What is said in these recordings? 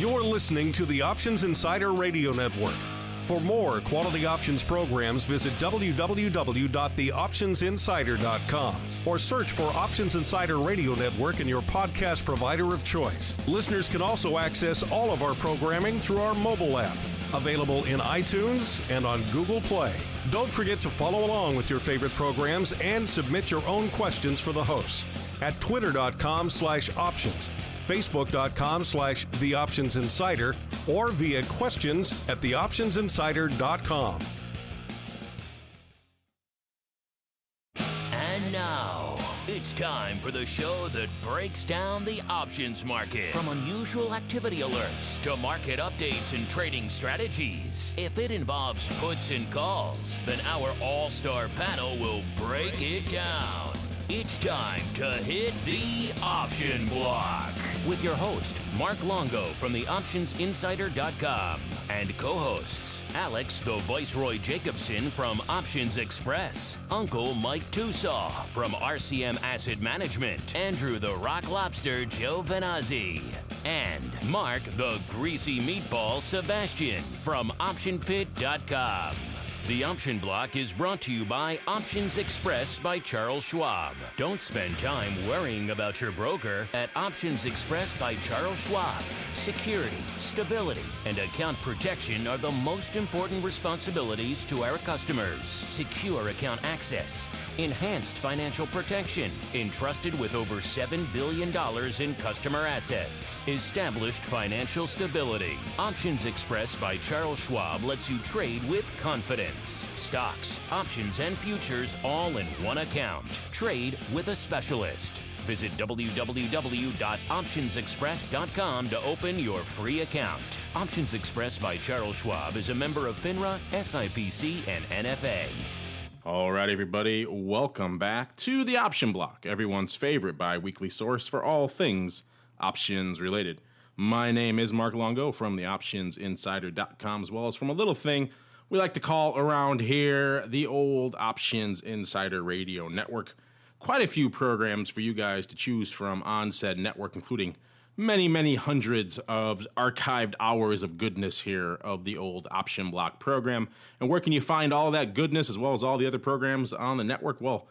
You're listening to the Options Insider Radio Network. For more quality options programs, visit www.theoptionsinsider.com or search for Options Insider Radio Network in your podcast provider of choice. Listeners can also access all of our programming through our mobile app, available in iTunes and on Google Play. Don't forget to follow along with your favorite programs and submit your own questions for the hosts at twitter.com/options, facebook.com/theoptionsinsider, or via questions at theoptionsinsider.com. And now, it's time for the show that breaks down the options market. From unusual activity alerts to market updates and trading strategies. If it involves puts and calls, then our all-star panel will break it down. It's time to hit the option block with your host, Mark Longo from theoptionsinsider.com, and co-hosts Alex the Viceroy Jacobson from Options Express, Uncle Mike Tosaw from RCM Asset Management, Andrew the Rock Lobster Giovinazzi, and Mark the Greasy Meatball Sebastian from OptionPit.com. The Option Block is brought to you by Options Express by Charles Schwab. Don't spend time worrying about your broker at Options Express by Charles Schwab. Security, stability, and account protection are the most important responsibilities to our customers. Secure account access, enhanced financial protection, entrusted with over $7 billion in customer assets. Established financial stability. Options Express by Charles Schwab lets you trade with confidence. Stocks, options, and futures all in one account. Trade with a specialist. Visit www.optionsexpress.com to open your free account. Options Express by Charles Schwab is a member of FINRA, SIPC, and NFA. All right, everybody, welcome back to the Option Block, everyone's favorite bi-weekly source for all things options related. My name is Mark Longo from theoptionsinsider.com, as well as from a little thing we like to call around here the old Options Insider Radio Network. Quite a few programs for you guys to choose from on said network, including many, many hundreds of archived hours of goodness here of the old Option Block program. And where can you find all that goodness as well as all the other programs on the network? Well,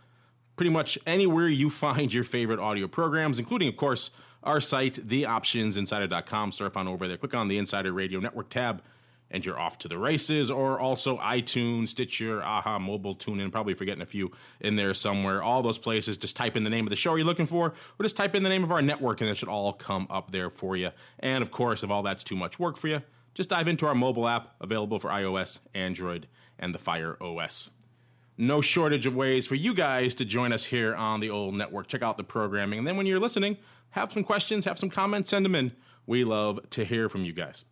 pretty much anywhere you find your favorite audio programs, including, of course, our site, theoptionsinsider.com. Surf on over there, click on the Insider Radio Network tab, and you're off to the races. Or also iTunes, Stitcher, AHA, Mobile, TuneIn, probably forgetting a few in there somewhere. All those places, just type in the name of the show you're looking for, or just type in the name of our network, and it should all come up there for you. And, of course, if all that's too much work for you, just dive into our mobile app, available for iOS, Android, and the Fire OS. No shortage of ways for you guys to join us here on the old network. Check out the programming. And then when you're listening, have some questions, have some comments, send them in. We love to hear from you guys.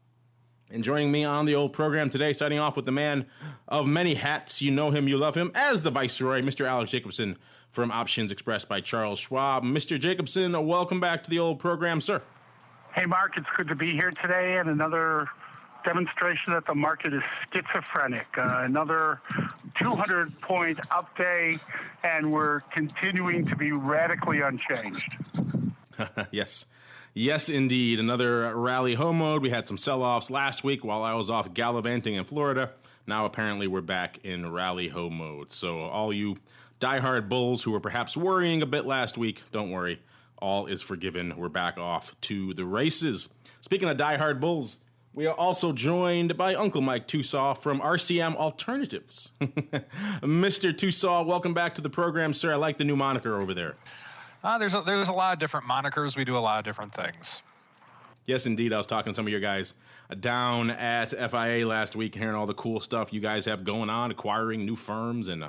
And joining me on the old program today, starting off with the man of many hats. You know him, you love him, as the Viceroy, Mr. Alex Jacobson from Options Express by Charles Schwab. Mr. Jacobson, welcome back to the old program, sir. Hey, Mark, it's good to be here today, and another demonstration that the market is schizophrenic. Another 200-point up day, and we're continuing to be radically unchanged. Yes. Yes, indeed. Another rally home mode. We had some sell-offs last week while I was off gallivanting in Florida. Now, apparently, we're back in rally home mode. So all you diehard bulls who were perhaps worrying a bit last week, don't worry. All is forgiven. We're back off to the races. Speaking of diehard bulls, we are also joined by Uncle Mike Tosaw from RCM Alternatives. Mr. Tosaw, welcome back to the program, sir. I like the new moniker over there. There's a lot of different monikers. We do a lot of different things. Yes, indeed. I was talking to some of your guys down at FIA last week, hearing all the cool stuff you guys have going on, acquiring new firms and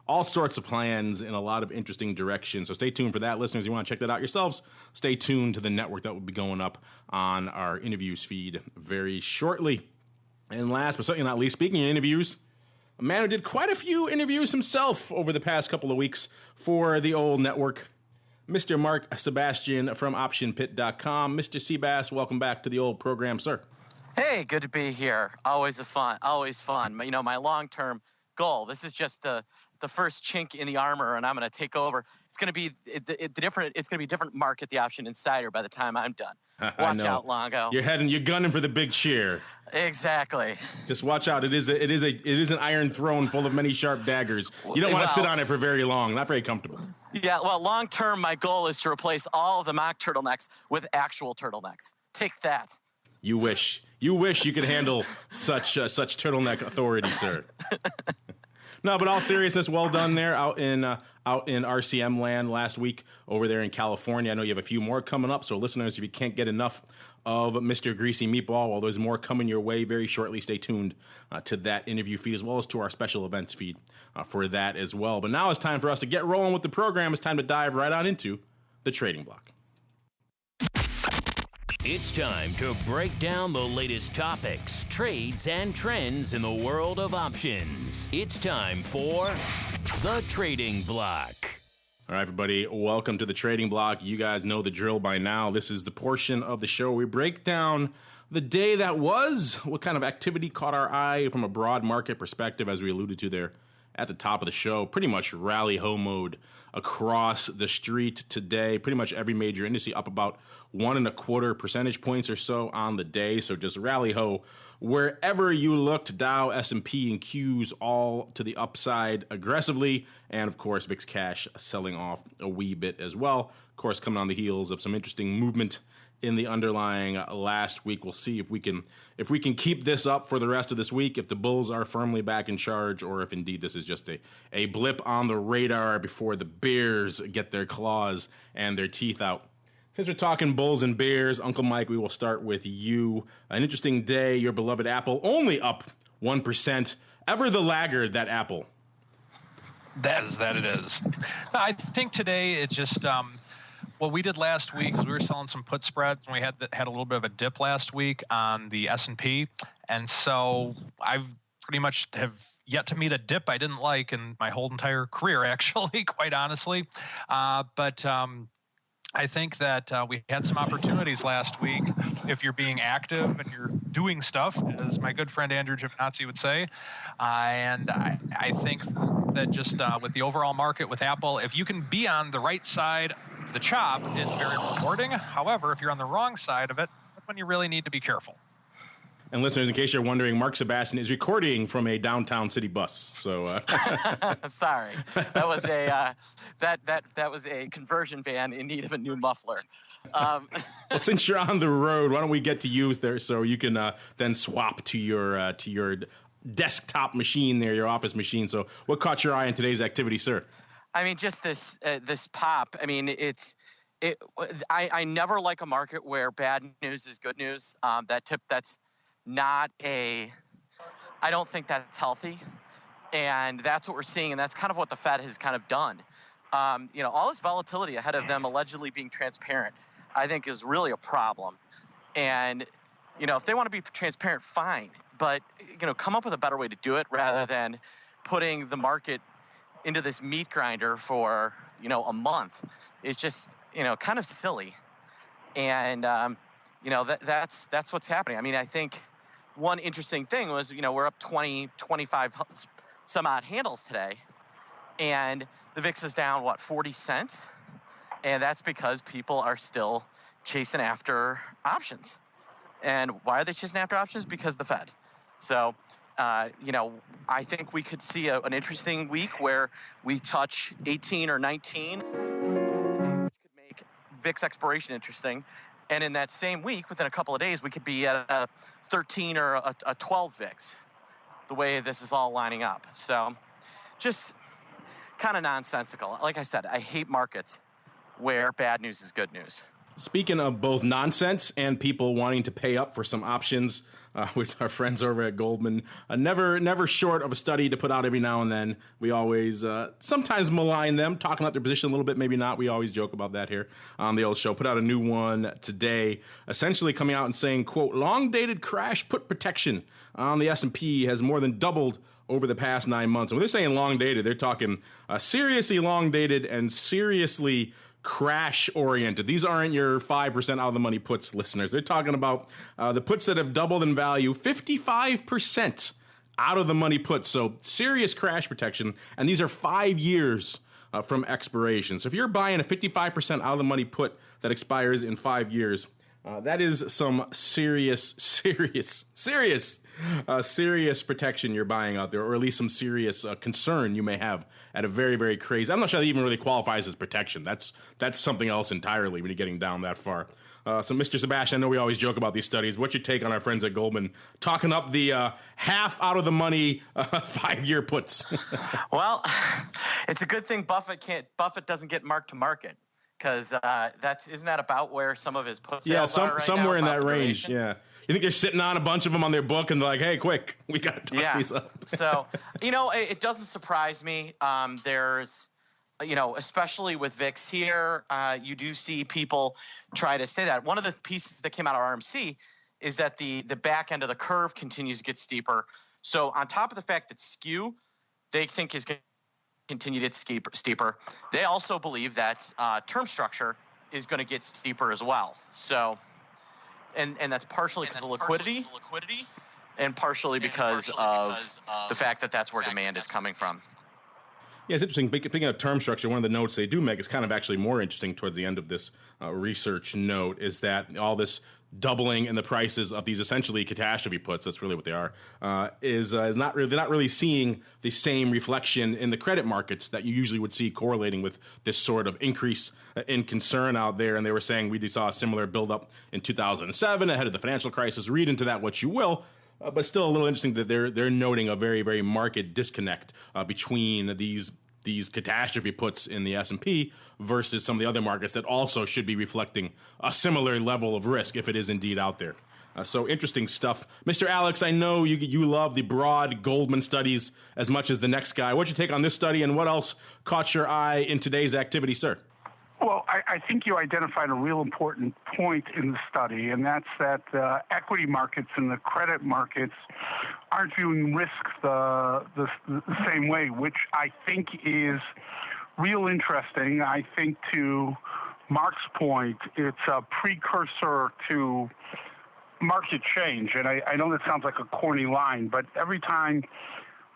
all sorts of plans in a lot of interesting directions. So stay tuned for that. Listeners, you want to check that out yourselves, stay tuned to the network. That will be going up on our interviews feed very shortly. And last but certainly not least, speaking of interviews, a man who did quite a few interviews himself over the past couple of weeks for the old network, Mr. Mark Sebastian from OptionPit.com. Mr. Seabass, welcome back to the old program, sir. Hey, good to be here. Always fun. You know, my long-term goal. This is just the first chink in the armor, and I'm going to take over. It's going to be different. It's going to be a different market, the Option Insider, by the time I'm done. Watch out, Longo. You're gunning for the big chair. Exactly. Just watch out. It is an iron throne full of many sharp daggers. You don't want to sit on it for very long. Not very comfortable. Yeah. Well, long term, my goal is to replace all of the mock turtlenecks with actual turtlenecks. Take that. You wish you could handle such turtleneck authority, sir. No, but all seriousness, well done there out in RCM land last week over there in California. I know you have a few more coming up, so listeners, if you can't get enough of Mr. Greasy Meatball, well, there's more coming your way very shortly. Stay tuned to that interview feed as well as to our special events feed for that as well. But now it's time for us to get rolling with the program. It's time to dive right on into the trading block. It's time to break down the latest topics, trades, and trends in the world of options. It's time for the Trading Block. All right, everybody, welcome to the Trading Block. You guys know the drill by now. This is the portion of the show we break down the day that was, what kind of activity caught our eye from a broad market perspective, as we alluded to there at the top of the show. Pretty much rally-ho mode across the street today. Pretty much every major indice up about 1.25 percentage points or so on the day. So just rally-ho wherever you looked. Dow, S&P, and Qs all to the upside aggressively. And, of course, VIX Cash selling off a wee bit as well. Of course, coming on the heels of some interesting movement in the underlying last week. We'll see if we can keep this up for the rest of this week, if the bulls are firmly back in charge, or if indeed this is just a blip on the radar before the bears get their claws and their teeth out. Since we're talking bulls and bears, Uncle Mike, we will start with you. An interesting day, your beloved Apple only up 1%. Ever the laggard, that Apple. That it is. I think today it's just what we did last week is we were selling some put spreads, and we had a little bit of a dip last week on the S&P, and so I've pretty much have yet to meet a dip I didn't like in my whole entire career, actually, quite honestly. But I think that we had some opportunities last week if you're being active and you're doing stuff, as my good friend Andrew Giovinazzi would say. And I think that just with the overall market with Apple, if you can be on the right side of the chop, it's very rewarding. However, if you're on the wrong side of it, that's when you really need to be careful. And listeners, in case you're wondering, Mark Sebastian is recording from a downtown city bus. So, sorry, that was a that was a conversion van in need of a new muffler. Well, since you're on the road, why don't we get to you there so you can then swap to your desktop machine there, your office machine. So, what caught your eye in today's activity, sir? I mean, just this pop. I mean, I never like a market where bad news is good news. That's not I don't think that's healthy, and that's what we're seeing, and that's kind of what the Fed has kind of done. All this volatility ahead of them allegedly being transparent, I think, is really a problem. And if they want to be transparent, fine, but come up with a better way to do it rather than putting the market into this meat grinder for a month. It's just kind of silly, and that's what's happening. I mean, I think one interesting thing was, we're up 20, 25 some odd handles today, and the VIX is down, 40 cents? And that's because people are still chasing after options. And why are they chasing after options? Because the Fed. So, I think we could see an interesting week where we touch 18 or 19, which could make VIX expiration interesting. And in that same week, within a couple of days, we could be at a 13 or a 12 VIX, the way this is all lining up. So just kind of nonsensical. Like I said, I hate markets where bad news is good news. Speaking of both nonsense and people wanting to pay up for some options, with our friends over at Goldman, never short of a study to put out every now and then. We always sometimes malign them, talking about their position a little bit, maybe not. We always joke about that here on the old show. Put out a new one today, essentially coming out and saying, quote, long-dated crash put protection on the S&P has more than doubled over the past 9 months. And when they're saying long-dated, they're talking seriously long-dated and seriously crash-oriented. These aren't your 5% out of the money puts, listeners. They're talking about the puts that have doubled in value 55% out of the money puts. So serious crash protection. And these are 5 years from expiration. So if you're buying a 55% out of the money put that expires in 5 years, that is some serious protection you're buying out there, or at least some serious concern you may have at a very, very crazy. I'm not sure that even really qualifies as protection. That's something else entirely when you're getting down that far. So, Mr. Sebastian, I know we always joke about these studies. What's your take on our friends at Goldman talking up the half out of the money 5-year puts? Well, it's a good thing Buffett doesn't get mark to market, because isn't that about where some of his put sales are right somewhere now, in that range. Yeah. You think they're sitting on a bunch of them on their book and they're like, hey, quick, we got to tuck these up. So, it doesn't surprise me. There's, especially with VIX here, you do see people try to say that. One of the pieces that came out of RMC is that the back end of the curve continues to get steeper. So on top of the fact that skew, they think is going to continue to get steeper, they also believe that term structure is going to get steeper as well. So, and that's partially because of liquidity, and partially because of the fact that that's where demand is coming from. Yeah, it's interesting. Speaking of term structure, one of the notes they do make is kind of actually more interesting towards the end of this research note, is that all this doubling in the prices of these essentially catastrophe puts, that's really what they are, is not really, they're not really seeing the same reflection in the credit markets that you usually would see correlating with this sort of increase in concern out there. And they were saying we saw a similar buildup in 2007 ahead of the financial crisis. Read into that what you will. But still a little interesting that they're noting a very, very marked disconnect between these catastrophe puts in the S&P versus some of the other markets that also should be reflecting a similar level of risk if it is indeed out there. So interesting stuff. Mr. Alex, I know you love the broad Goldman studies as much as the next guy. What's your take on this study, and what else caught your eye in today's activity, sir? Well, I think you identified a real important point in the study, and that's that equity markets and the credit markets aren't viewing risk the same way, which I think is real interesting. I think, to Mark's point, it's a precursor to market change. And I know that sounds like a corny line, but every time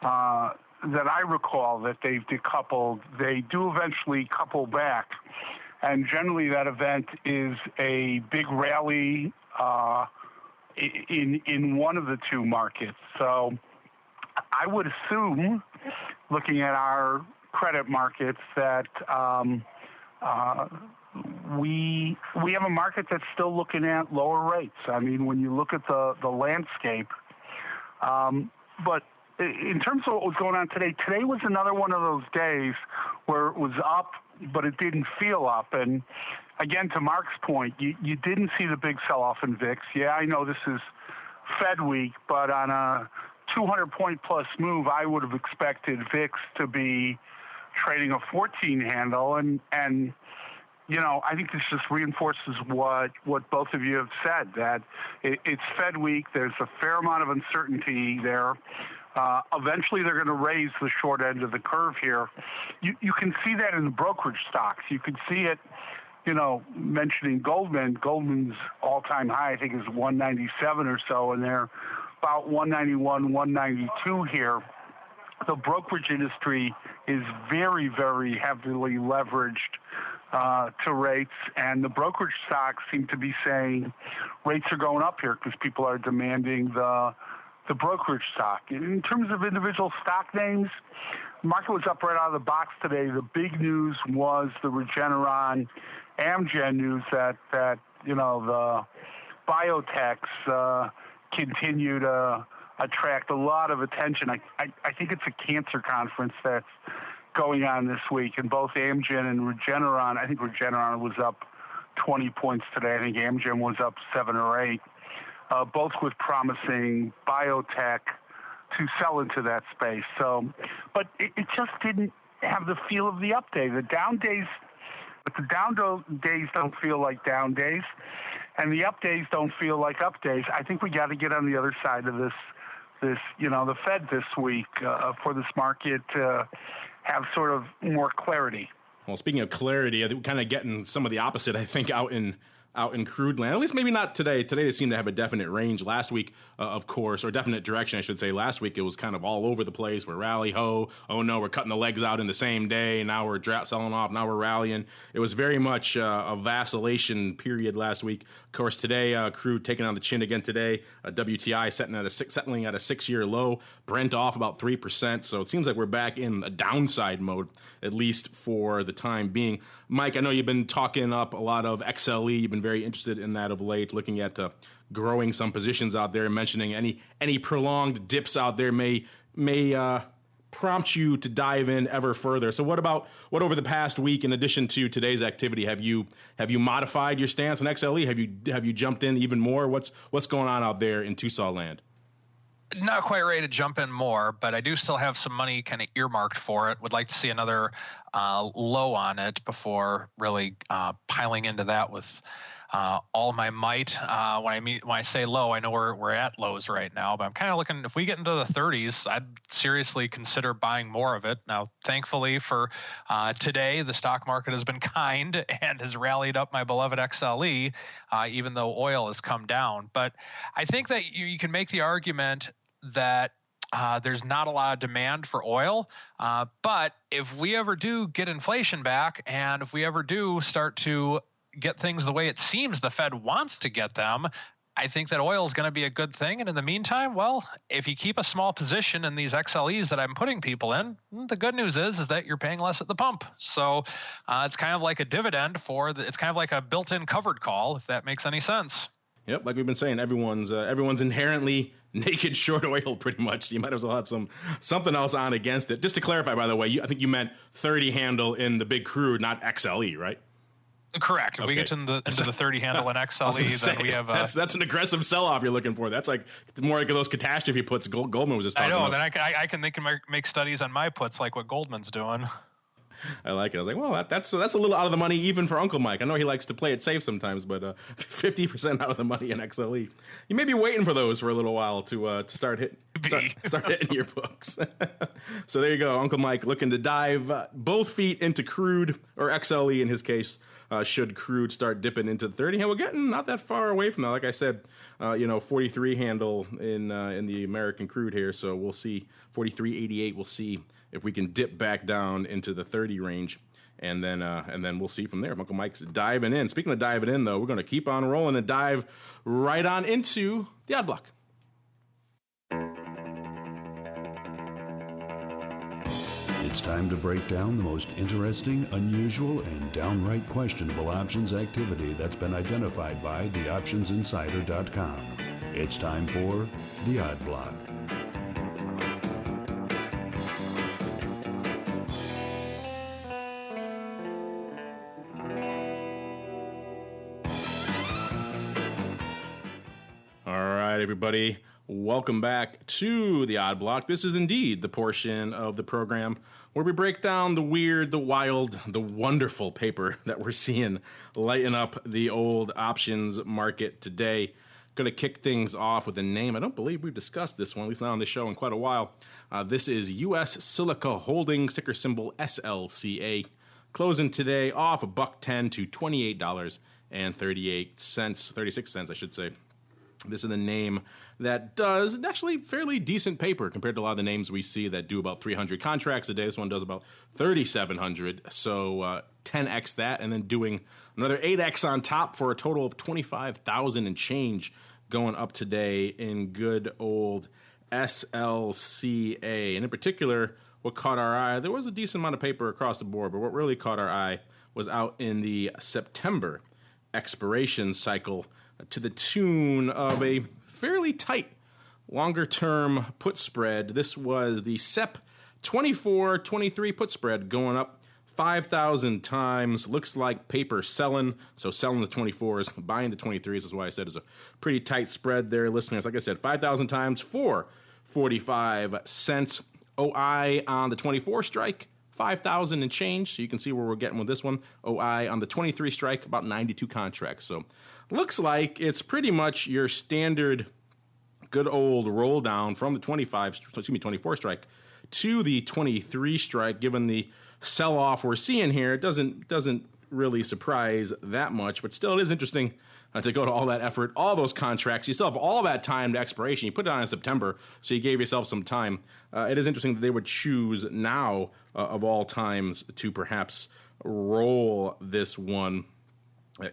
that I recall that they've decoupled, they do eventually couple back. And generally that event is a big rally in one of the two markets. So I would assume, looking at our credit markets, that we have a market that's still looking at lower rates. I mean, when you look at the landscape, but in terms of what was going on today was another one of those days where it was up, but it didn't feel up. And again, to Mark's point, you didn't see the big sell-off in VIX. Yeah, I know this is Fed week, but on a 200-point plus move, I would have expected VIX to be trading a 14 handle. And I think this just reinforces what both of you have said, that it's Fed week. There's a fair amount of uncertainty there. Eventually, they're going to raise the short end of the curve here. You can see that in the brokerage stocks. You can see it, mentioning Goldman. Goldman's all-time high, I think, is 197 or so, and they're about 191, 192 here. The brokerage industry is very, very heavily leveraged to rates, and the brokerage stocks seem to be saying rates are going up here because people are demanding the brokerage stock. In terms of individual stock names, the market was up right out of the box today. The big news was the Regeneron Amgen news that the biotechs continue to attract a lot of attention. I think it's a cancer conference that's going on this week, and both Amgen and Regeneron, I think Regeneron was up 20 points today. I think Amgen was up 7 or 8. Both with promising biotech to sell into that space. So, but it just didn't have the feel of the up day. The down days don't feel like down days, and the up days don't feel like up days. I think we got to get on the other side of this, the Fed this week for this market to have sort of more clarity. Well, speaking of clarity, I think we're kind of getting some of the opposite, I think, out in out in crude land, at least maybe not today. Today they seem to have a definite range. Last week, of course, or definite direction, I should say. Last week it was kind of all over the place. We're rally ho. Oh no, we're cutting the legs out in the same day. Now we're selling off. Now we're rallying. It was very much a vacillation period last week. Of course, today crude taking on the chin again today. WTI settling at a 6-year low. Brent off about 3%. So it seems like we're back in a downside mode, at least for the time being. Mike, I know you've been talking up a lot of XLE. You've been very interested in that of late, looking at growing some positions out there, mentioning any prolonged dips out there may prompt you to dive in ever further. So what over the past week, in addition to today's activity, have you modified your stance on XLE? Have you jumped in even more? What's going on out there in Tosaw land? Not quite ready to jump in more, but I do still have some money kind of earmarked for it. Would like to see another low on it before really piling into that with all my might. When I say low, I know we're at lows right now, but I'm kind of looking, if we get into the 30s, I'd seriously consider buying more of it. Now, thankfully for today, the stock market has been kind and has rallied up my beloved XLE, even though oil has come down. But I think that you can make the argument that there's not a lot of demand for oil, but if we ever do get inflation back, and if we ever do start to get things the way it seems the Fed wants to get them, I think that oil is going to be a good thing. And in the meantime, well, if you keep a small position in these XLEs that I'm putting people in, the good news is that you're paying less at the pump. So it's kind of like a dividend it's kind of like a built-in covered call, if that makes any sense. Yep, like we've been saying, everyone's inherently naked short oil pretty much. You might as well have something else on against it. Just to clarify, by the way, I think you meant 30 handle in the big crude, not XLE, right? Correct. If we get into the 30 handle in XLE, then we have that's an aggressive sell-off you're looking for. That's like more like those catastrophe puts Goldman was just talking about. Then I can make studies on my puts like what Goldman's doing. I like it. I was like, well, that's a little out of the money even for Uncle Mike. I know he likes to play it safe sometimes, but 50% out of the money in XLE. You may be waiting for those for a little while to start hitting your books. So there you go, Uncle Mike looking to dive both feet into crude, or XLE in his case. Should crude start dipping into the 30, and we're getting not that far away from that. Like I said, 43 handle in the American crude here, so we'll see 43.88. We'll see if we can dip back down into the 30 range, and then we'll see from there. Uncle Mike's diving in. Speaking of diving in, though, we're going to keep on rolling and dive right on into the odd block. It's time to break down the most interesting, unusual, and downright questionable options activity that's been identified by theoptionsinsider.com. It's time for the Odd Block. All right, everybody. Welcome back to the Odd Block. This is indeed the portion of the program where we break down the weird, the wild, the wonderful paper that we're seeing lighten up the old options market today. Going to kick things off with a name. I don't believe we've discussed this one, at least not on this show, in quite a while. This is US Silica Holdings, ticker symbol SLCA. Closing today off $1.10 to $28.38, 36 cents, I should say. This is the name that does actually fairly decent paper compared to a lot of the names we see that do about 300 contracts a day. This one does about 3,700, so 10x that, and then doing another 8x on top for a total of 25,000 and change going up today in good old SLCA. And in particular, what caught our eye, there was a decent amount of paper across the board, but what really caught our eye was out in the September expiration cycle, to the tune of a fairly tight longer-term put spread. This was the SEP 24-23 put spread going up 5,000 times. Looks like paper selling, so selling the 24s, buying the 23s is why I said it's a pretty tight spread there, listeners. Like I said, 5,000 times for 45 cents. OI on the 24 strike, 5,000 and change, so you can see where we're getting with this one. OI on the 23 strike, about 92 contracts. So looks like it's pretty much your standard good old roll down from the 24 strike to the 23 strike. Given the sell-off we're seeing here, it doesn't really surprise that much, but still it is interesting to go to all that effort, all those contracts. You still have all that time to expiration. You put it on in September, so you gave yourself some time. It is interesting that they would choose now, of all times, to perhaps roll this one.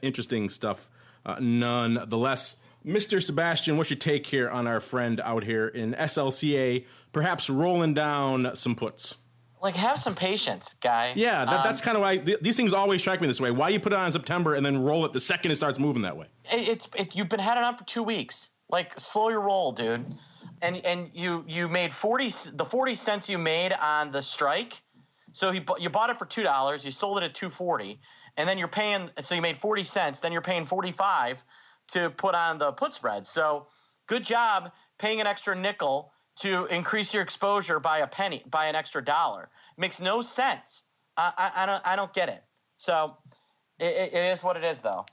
Interesting stuff nonetheless. Mr. Sebastian, what's your take here on our friend out here in SLCA, perhaps rolling down some puts? Like, have some patience, guy. Yeah, that's kind of why these things always strike me this way. Why you put it on in September and then roll it the second it starts moving that way? You've been had it on for 2 weeks. Like, slow your roll, dude. And you made 40 cents you made on the strike. So you bought it for $2, you sold it at $2.40, and then you're paying. So you made 40 cents. Then you're paying 45 to put on the put spread. So good job paying an extra nickel to increase your exposure by a penny, by an extra $1. Makes no sense. I don't get it. So it is what it is, though.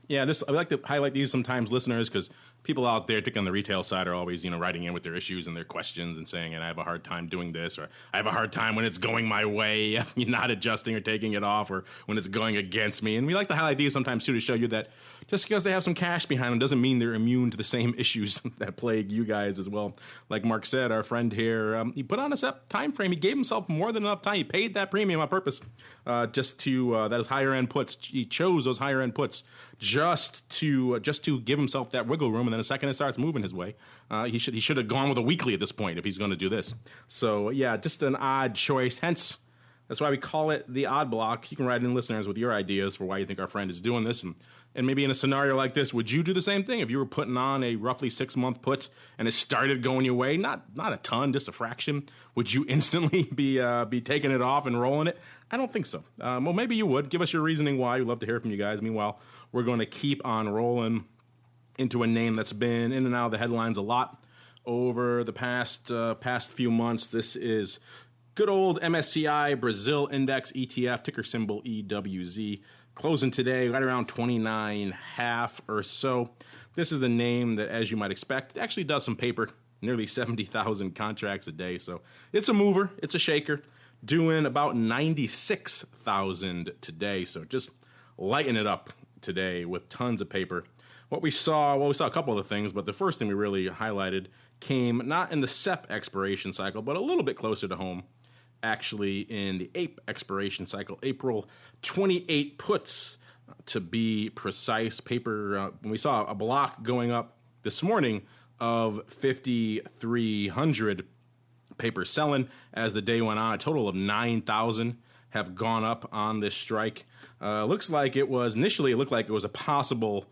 Yeah, I like to highlight these sometimes, listeners, because people out there, particularly on the retail side, are always, writing in with their issues and their questions and saying, and I have a hard time doing this, or I have a hard time when it's going my way, not adjusting or taking it off, or when it's going against me. And we like to highlight these sometimes, too, to show you that just because they have some cash behind them doesn't mean they're immune to the same issues that plague you guys as well. Like Mark said, our friend here, he put on a set time frame. He gave himself more than enough time. He paid that premium on purpose just to those higher end puts. He chose those higher end puts just to give himself that wiggle room, and then the second it starts moving his way, he should have gone with a weekly at this point if he's going to do this. So yeah, just an odd choice. Hence, that's why we call it the odd block. You can write in, listeners, with your ideas for why you think our friend is doing this, and maybe in a scenario like this, would you do the same thing if you were putting on a roughly 6-month put and it started going your way? Not a ton, just a fraction. Would you instantly be taking it off and rolling it? I don't think so. Well, maybe you would. Give us your reasoning why. We'd love to hear from you guys. Meanwhile, we're going to keep on rolling into a name that's been in and out of the headlines a lot over the past few months. This is good old MSCI Brazil Index ETF, ticker symbol EWZ, closing today right around 29.5 or so. This is the name that, as you might expect, actually does some paper, nearly 70,000 contracts a day. So it's a mover, it's a shaker, doing about 96,000 today. So just lighten it up today with tons of paper. We saw a couple of things, but the first thing we really highlighted came not in the SEP expiration cycle, but a little bit closer to home, actually in the APE expiration cycle, April 28 puts to be precise. Paper, when we saw a block going up this morning of 5,300 paper selling as the day went on, a total of 9,000 have gone up on this strike. Looks like it was a possible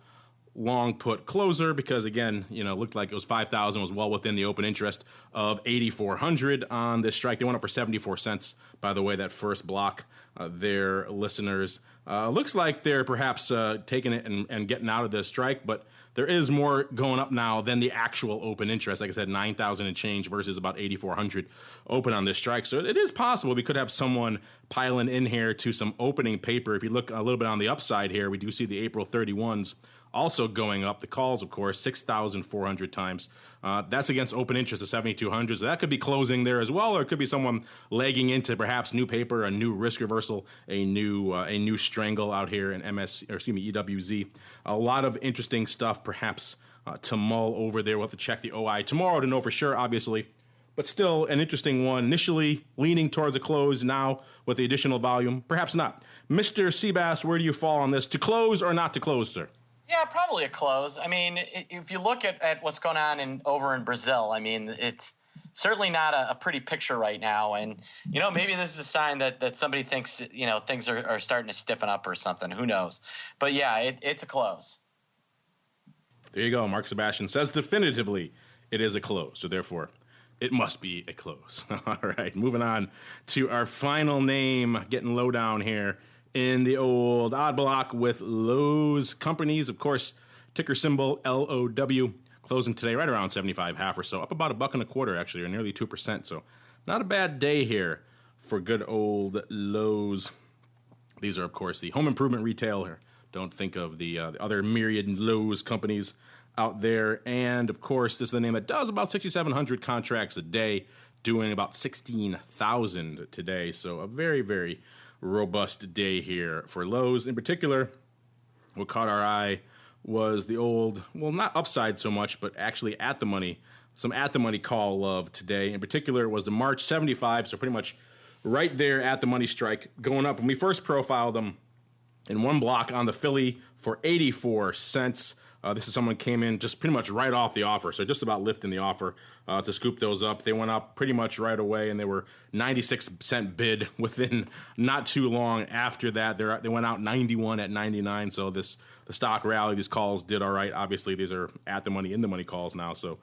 long put closer because, again, looked like it was 5,000, was well within the open interest of 8,400 on this strike. They went up for 74 cents, by the way, that first block. Their listeners, looks like they're perhaps taking it and getting out of this strike, but there is more going up now than the actual open interest. Like I said, 9,000 and change versus about 8,400 open on this strike. So it is possible we could have someone piling in here to some opening paper. If you look a little bit on the upside here, we do see the April 31s also going up. The calls, of course, 6,400 times. That's against open interest of 7,200. So that could be closing there as well, or it could be someone legging into perhaps new paper, a new risk reversal, a new strangle out here in EWZ. A lot of interesting stuff, perhaps to mull over there. We'll have to check the OI tomorrow to know for sure, obviously. But still an interesting one. Initially leaning towards a close, now with the additional volume, perhaps not. Mr. Seabass, where do you fall on this? To close or not to close, sir? Yeah, probably a close. I mean, if you look at what's going on over in Brazil, I mean, it's certainly not a pretty picture right now. And, maybe this is a sign that somebody thinks, things are starting to stiffen up or something. Who knows? But, yeah, it's a close. There you go. Mark Sebastian says definitively it is a close. So, therefore, it must be a close. All right, moving on to our final name, getting low down here in the old odd block with Lowe's Companies. Of course, ticker symbol LOW, closing today right around 75.5 or so, up about $1.25 actually, or nearly 2%. So not a bad day here for good old Lowe's. These are, of course, the home improvement retailer. Don't think of the other myriad Lowe's companies out there. And, of course, this is the name that does about 6,700 contracts a day, doing about 16,000 today. So a very, very robust day here for Lowe's. In particular, what caught our eye was the old, well, not upside so much, but actually at the money, some at the money call love today. In particular, it was the March 75, so pretty much right there at the money strike, going up. When we first profiled them in one block on the Philly for 84 cents. This is someone came in just pretty much right off the offer, so just about lifting the offer to scoop those up. They went up pretty much right away, and they were 96% bid within not too long after that. They went out 91 at 99, so the stock rally, these calls did all right. Obviously, these are at the money, in the money calls now, so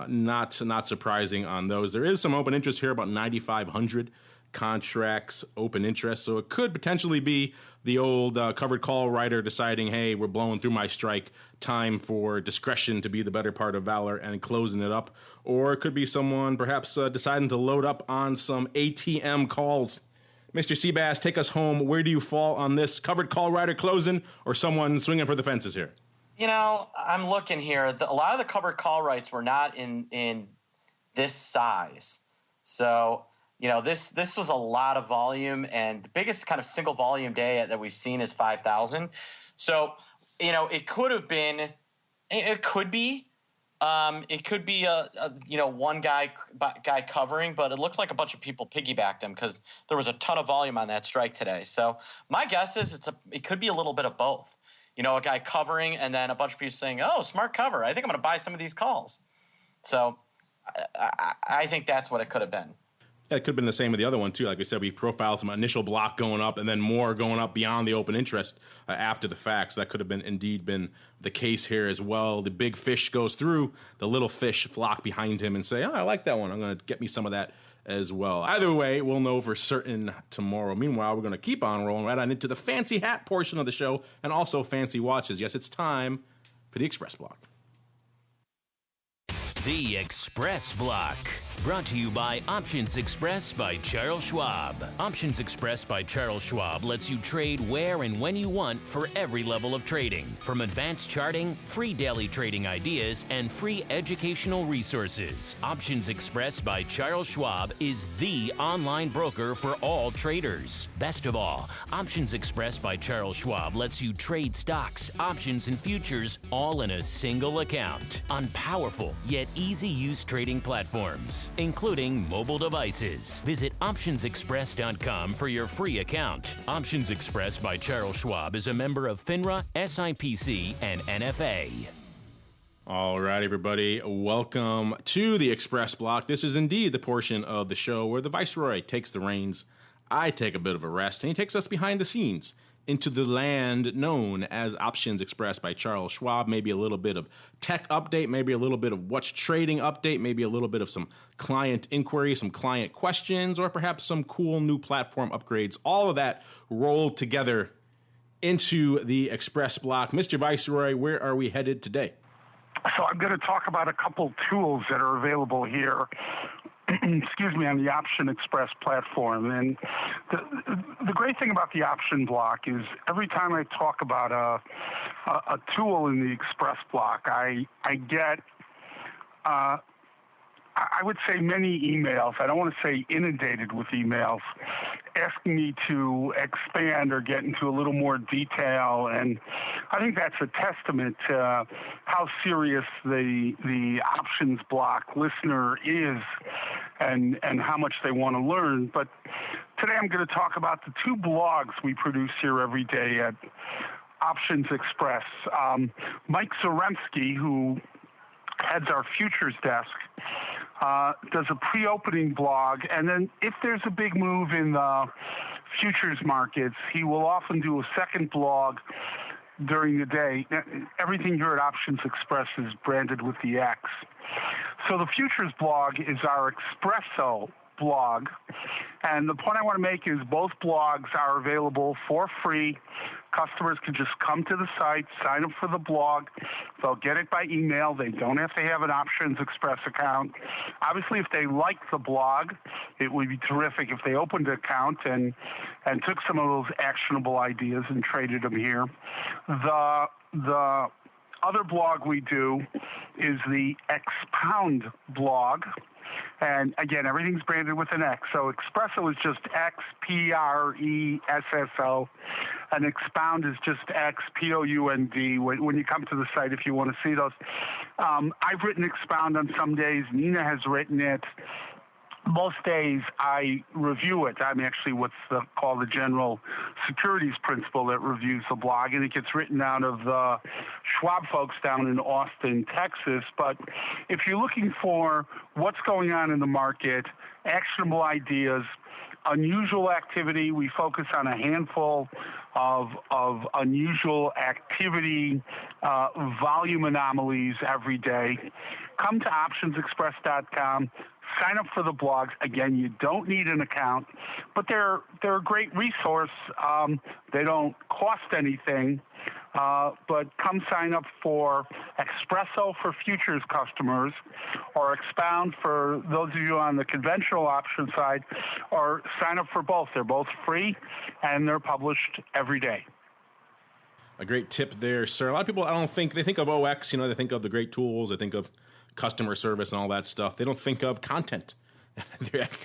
not surprising on those. There is some open interest here, about 9,500 contracts open interest, so it could potentially be the old covered call writer deciding, hey, we're blowing through my strike, time for discretion to be the better part of valor and closing it up. Or it could be someone perhaps deciding to load up on some ATM calls. Mr. Seabass, take us home. Where do you fall on this? Covered call writer closing or someone swinging for the fences here? You know, I'm looking here. A lot of the covered call writes were not in this size. So, you know, this was a lot of volume, and the biggest kind of single volume day that we've seen is 5,000. So, you know, it could be one guy covering, but it looked like a bunch of people piggybacked him because there was a ton of volume on that strike today. So my guess is it could be a little bit of both. You know, a guy covering and then a bunch of people saying, "Oh, smart cover. I think I'm going to buy some of these calls." So I think that's what it could have been. Yeah, it could have been the same with the other one, too. Like we said, we profiled some initial block going up and then more going up beyond the open interest after the fact. So that could have indeed been the case here as well. The big fish goes through, the little fish flock behind him and say, oh, I like that one. I'm going to get me some of that as well. Either way, we'll know for certain tomorrow. Meanwhile, we're going to keep on rolling right on into the fancy hat portion of the show and also fancy watches. Yes, it's time for the Xpress Block. The Xpress Block, brought to you by Options Express by Charles Schwab. Options Express by Charles Schwab lets you trade where and when you want for every level of trading. From advanced charting, free daily trading ideas, and free educational resources. Options Express by Charles Schwab is the online broker for all traders. Best of all, Options Express by Charles Schwab lets you trade stocks, options, and futures all in a single account on powerful yet easy-use trading platforms, including mobile devices. Visit optionsexpress.com for your free account. Options Express by Charles Schwab is a member of FINRA, SIPC, and NFA. All right, everybody, welcome to the Xpress Block. This is indeed the portion of the show where the Viceroy takes the reins, I take a bit of a rest, and he takes us behind the scenes into the land known as Options Express by Charles Schwab. Maybe a little bit of tech update, maybe a little bit of what's trading update, maybe a little bit of some client inquiry, some client questions, or perhaps some cool new platform upgrades. All of that rolled together into the Xpress Block. Mr. Viceroy, where are we headed today? So I'm going to talk about a couple tools that are available here excuse me, on the Option Express platform. And the great thing about the Option Block is every time I talk about a tool in the Express Block, I get, I would say, many emails. I don't want to say inundated with emails asking me to expand or get into a little more detail. And I think that's a testament to how serious the Options Block listener is and how much they want to learn. But today I'm going to talk about the two blogs we produce here every day at Options Express. Mike Zaremski, who heads our futures desk, does a pre-opening blog, and then if there's a big move in the futures markets, he will often do a second blog during the day. Everything here at Options Express is branded with the X. So the futures blog is our Xpresso blog, and the point I want to make is both blogs are available for free. Customers can just come to the site, sign up for the blog. They'll get it by email. They don't have to have an Options Express account. Obviously, if they like the blog, it would be terrific if they opened an account and took some of those actionable ideas and traded them here. The other blog we do is the Xpound blog. And again, everything's branded with an X. So Xpresso is just Xpresso, and Xpound is just Xpound. When you come to the site, if you want to see those. I've written Xpound on some days. Nina has written it. Most days I review it. I'm actually what's called the general securities principal that reviews the blog, and it gets written out of the Schwab folks down in Austin, Texas. But if you're looking for what's going on in the market, actionable ideas, unusual activity, we focus on a handful of unusual activity, volume anomalies every day. Come to optionsexpress.com. Sign up for the blogs. Again, you don't need an account, but they're a great resource. They don't cost anything, but come sign up for Xpresso for futures customers, or Xpound for those of you on the conventional option side, or sign up for both. They're both free, and they're published every day. A great tip there, sir. A lot of people, they think of OX, they think of the great tools, they think of customer service and all that stuff. They don't think of content.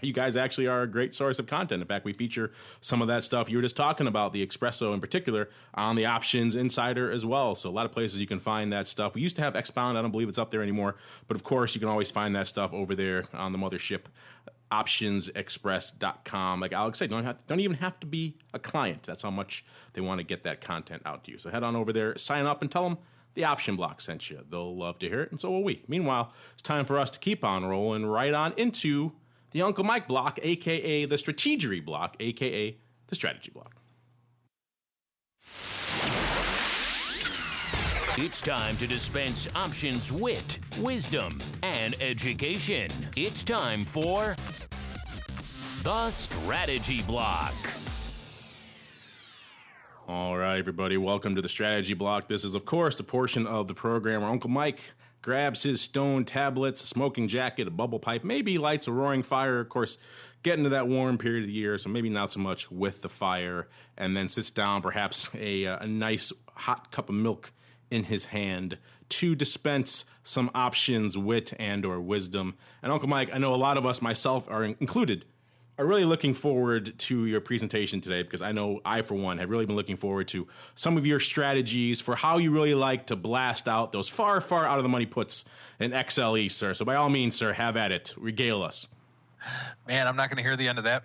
You guys actually are a great source of content. In fact, we feature some of that stuff you were just talking about, the Xpresso in particular, on the Options Insider as well. So a lot of places you can find that stuff. We used to have Xpound. I don't believe it's up there anymore. But of course, you can always find that stuff over there on the mothership, optionsexpress.com. Like Alex said, don't even have to be a client. That's how much they want to get that content out to you. So head on over there, sign up, and tell them the Option Block sent you. They'll love to hear it, and so will we. Meanwhile, it's time for us to keep on rolling right on into the Uncle Mike block, a.k.a. the Strategery block, a.k.a. the Strategy block. It's time to dispense options wit, wisdom, and education. It's time for the Strategy Block. All right, everybody, welcome to the Strategy Block. This is, of course, the portion of the program where Uncle Mike grabs his stone tablets, a smoking jacket, a bubble pipe, maybe lights a roaring fire, of course, getting to that warm period of the year, so maybe not so much with the fire, and then sits down, perhaps a nice hot cup of milk in his hand to dispense some options, wit, and or wisdom. And Uncle Mike, I know a lot of us, myself are included, are really looking forward to your presentation today, because I know I, for one, have really been looking forward to some of your strategies for how you really like to blast out those far, far out of the money puts in XLE, sir. So by all means, sir, have at it. Regale us. Man, I'm not going to hear the end of that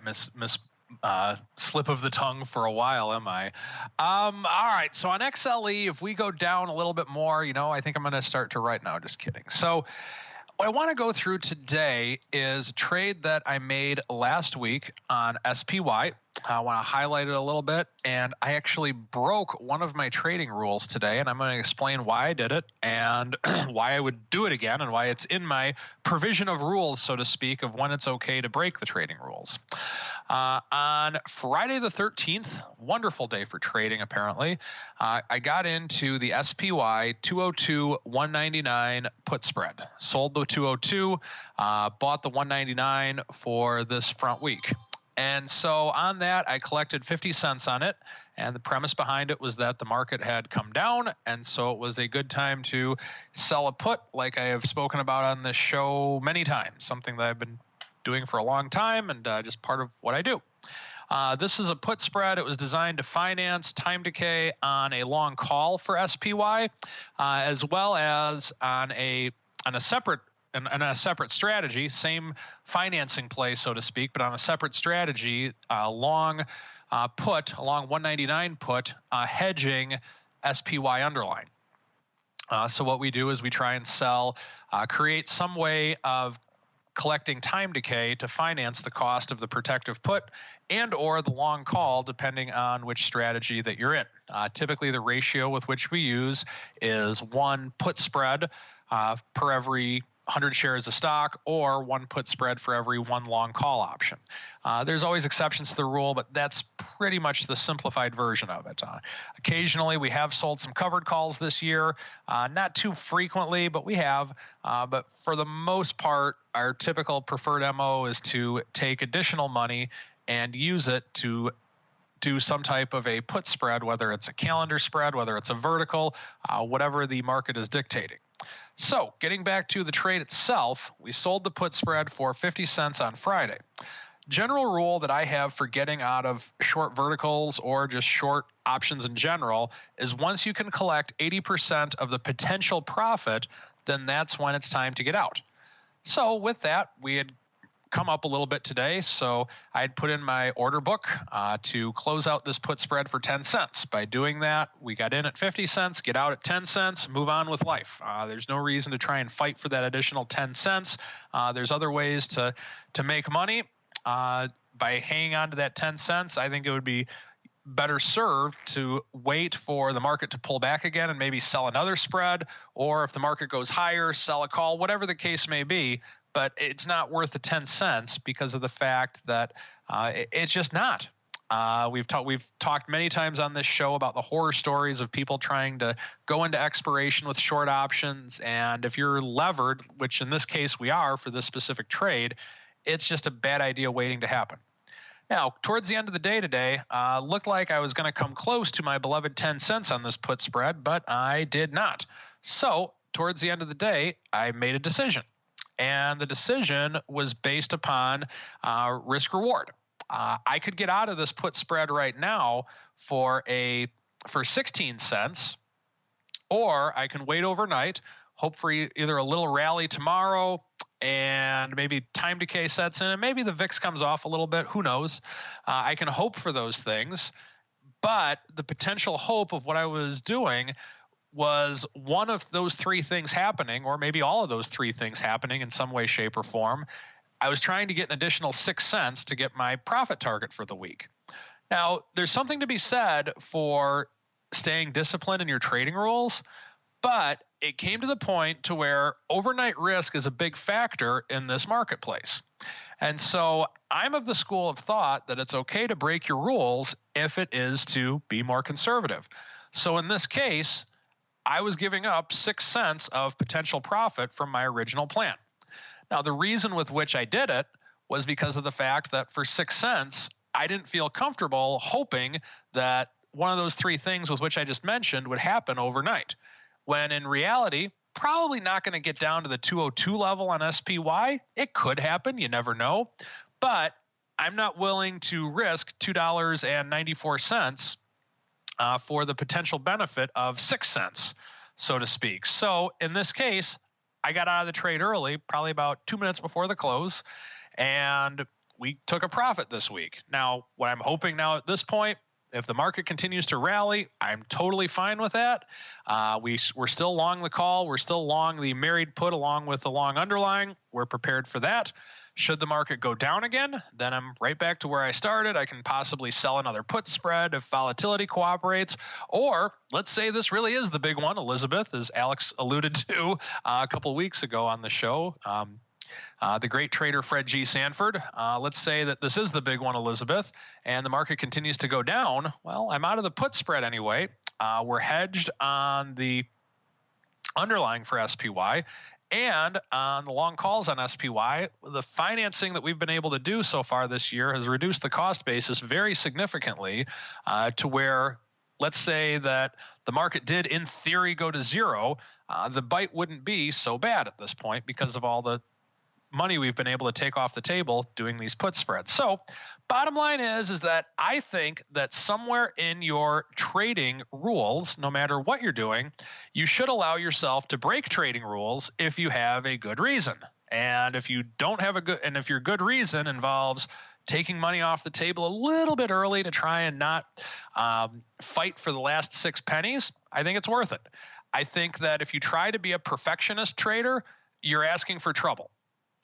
slip of the tongue for a while, am I? All right, so on XLE, if we go down a little bit more, I think I'm going to start to write now. Just kidding. So what I want to go through today is a trade that I made last week on SPY. I want to highlight it a little bit, and I actually broke one of my trading rules today, and I'm going to explain why I did it and why I would do it again, and why it's in my provision of rules, so to speak, of when it's okay to break the trading rules. On Friday the 13th, wonderful day for trading, apparently, I got into the SPY 202-199 put spread. Sold the 202, bought the 199 for this front week. And so on that, I collected 50 cents on it. And the premise behind it was that the market had come down. And so it was a good time to sell a put, like I have spoken about on this show many times, something that I've been doing for a long time and just part of what I do. This is a put spread. It was designed to finance time decay on a long call for SPY, as well as on a separate strategy, same financing play, so to speak, but on a separate strategy, long 199 put, hedging SPY underlying. So what we do is we try and sell, create some way of collecting time decay to finance the cost of the protective put and or the long call, depending on which strategy that you're in. Typically, the ratio with which we use is one put spread per every 100 shares of stock, or one put spread for every one long call option. There's always exceptions to the rule, but that's pretty much the simplified version of it. Occasionally, we have sold some covered calls this year, not too frequently, but we have. But for the most part, our typical preferred MO is to take additional money and use it to do some type of a put spread, whether it's a calendar spread, whether it's a vertical, whatever the market is dictating. So getting back to the trade itself, we sold the put spread for 50 cents on Friday. General rule that I have for getting out of short verticals or just short options in general is once you can collect 80% of the potential profit, then that's when it's time to get out. So with that, we had come up a little bit today, so I had put in my order book to close out this put spread for 10 cents. By doing that, we got in at 50 cents, get out at 10 cents, move on with life. There's no reason to try and fight for that additional 10 cents. There's other ways to make money. By hanging on to that 10 cents, I think it would be better served to wait for the market to pull back again and maybe sell another spread, or if the market goes higher, sell a call, whatever the case may be. But it's not worth the 10 cents because of the fact that it's just not. We've talked many times on this show about the horror stories of people trying to go into expiration with short options. And if you're levered, which in this case we are for this specific trade, it's just a bad idea waiting to happen. Now, towards the end of the day today, looked like I was going to come close to my beloved 10 cents on this put spread, but I did not. So towards the end of the day, I made a decision. And the decision was based upon risk reward. I could get out of this put spread right now for 16 cents, or I can wait overnight, hope for either a little rally tomorrow, and maybe time decay sets in, and maybe the VIX comes off a little bit. Who knows? I can hope for those things, but the potential hope of what I was doing was one of those three things happening, or maybe all of those three things happening in some way, shape, or form. I was trying to get an additional 6 cents to get my profit target for the week. Now, there's something to be said for staying disciplined in your trading rules, but it came to the point to where overnight risk is a big factor in this marketplace. And so I'm of the school of thought that it's okay to break your rules if it is to be more conservative. So in this case, I was giving up 6 cents of potential profit from my original plan. Now, the reason with which I did it was because of the fact that for 6 cents, I didn't feel comfortable hoping that one of those three things with which I just mentioned would happen overnight, when in reality, probably not going to get down to the 202 level on SPY. It could happen. You never know. But I'm not willing to risk $2.94 for the potential benefit of 6 cents, so to speak. So in this case, I got out of the trade early, probably about 2 minutes before the close, and we took a profit this week. Now, what I'm hoping now at this point, if the market continues to rally, I'm totally fine with that. We're still long the call. We're still long the married put along with the long underlying. We're prepared for that. Should the market go down again, then I'm right back to where I started. I can possibly sell another put spread if volatility cooperates. Or let's say this really is the big one, Elizabeth, as Alex alluded to a couple of weeks ago on the show. The great trader Fred G. Sanford. Let's say that this is the big one, Elizabeth, and the market continues to go down. Well, I'm out of the put spread anyway. We're hedged on the underlying for SPY. And on the long calls on SPY, the financing that we've been able to do so far this year has reduced the cost basis very significantly to where, let's say that the market did in theory go to zero, the bite wouldn't be so bad at this point because of all the money we've been able to take off the table doing these put spreads. So bottom line is that I think that somewhere in your trading rules, no matter what you're doing, you should allow yourself to break trading rules if you have a good reason. And if you don't have if your good reason involves taking money off the table a little bit early to try and not fight for the last 6 pennies, I think it's worth it. I think that if you try to be a perfectionist trader, you're asking for trouble.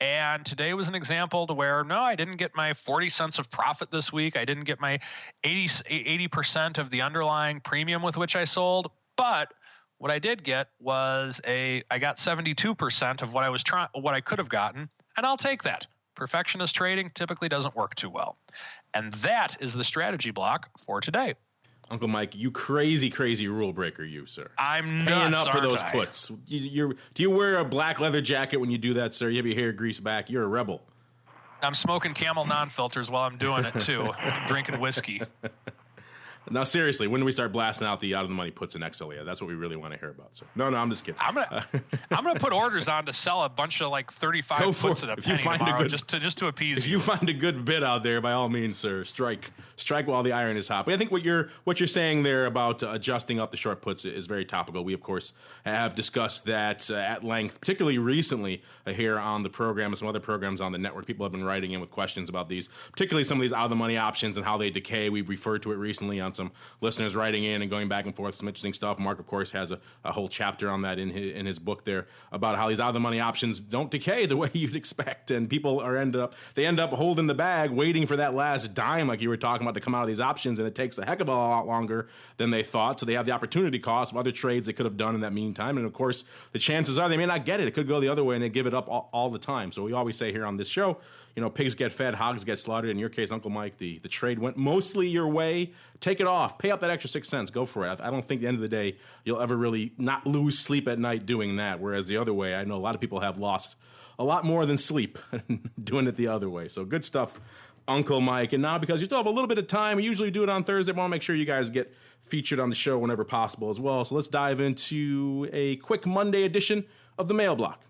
And today was an example to where, no, I didn't get my 40 cents of profit this week. I didn't get my 80% of the underlying premium with which I sold. But what I did get was I got 72% of what I could have gotten, and I'll take that. Perfectionist trading typically doesn't work too well. And that is the strategy block for today. Uncle Mike, you crazy rule breaker, you, sir. I'm paying nuts, up for those I? puts. Do you wear a black leather jacket when you do that, sir? You have your hair greased back. You're a rebel. I'm smoking Camel non-filters while I'm doing it, too. Drinking whiskey. Now, seriously, when do we start blasting out the out-of-the-money puts in XLE? That's what we really want to hear about. So, no, I'm just kidding. I'm gonna put orders on to sell a bunch of like 35 puts at a penny tomorrow, just to appease you. If you find a good bid out there, by all means, sir, strike while the iron is hot. But I think what you're saying there about adjusting up the short puts is very topical. We, of course, have discussed that at length, particularly recently here on the program and some other programs on the network. People have been writing in with questions about these, particularly some of these out-of-the-money options and how they decay. We've referred to it recently on some listeners writing in and going back and forth, some interesting stuff. Mark, of course, has a whole chapter on that in his book there about how these out-of-the-money options don't decay the way you'd expect, and people end up holding the bag, waiting for that last dime, like you were talking about, to come out of these options, and it takes a heck of a lot longer than they thought. So they have the opportunity cost of other trades they could have done in that meantime, and of course, the chances are they may not get it. It could go the other way, and they give it up all the time. So we always say here on this show, pigs get fed, hogs get slaughtered. In your case, Uncle Mike, the trade went mostly your way. Take it off. Pay up that extra 6 cents. Go for it. I don't think at the end of the day you'll ever really not lose sleep at night doing that. Whereas the other way, I know a lot of people have lost a lot more than sleep doing it the other way. So good stuff, Uncle Mike. And now, because you still have a little bit of time, we usually do it on Thursday. I want to make sure you guys get featured on the show whenever possible as well. So let's dive into a quick Monday edition of the Mail Block.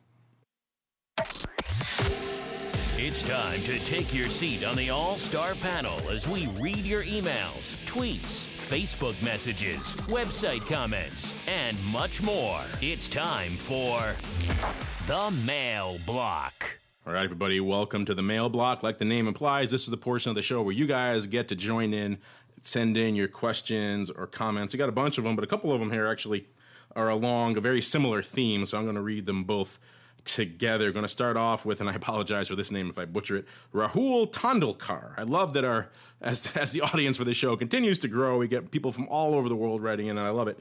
It's time to take your seat on the All-Star panel as we read your emails, tweets, Facebook messages, website comments, and much more. It's time for the Mail Block. All right, everybody, welcome to the Mail Block. Like the name implies, this is the portion of the show where you guys get to join in, send in your questions or comments. We got a bunch of them, but a couple of them here actually are along a very similar theme, so I'm going to read them both together. Going to start off with, and I apologize for this name if I butcher it, Rahul Tondulkar. I love that as the audience for the show continues to grow, we get people from all over the world writing in, and I love it.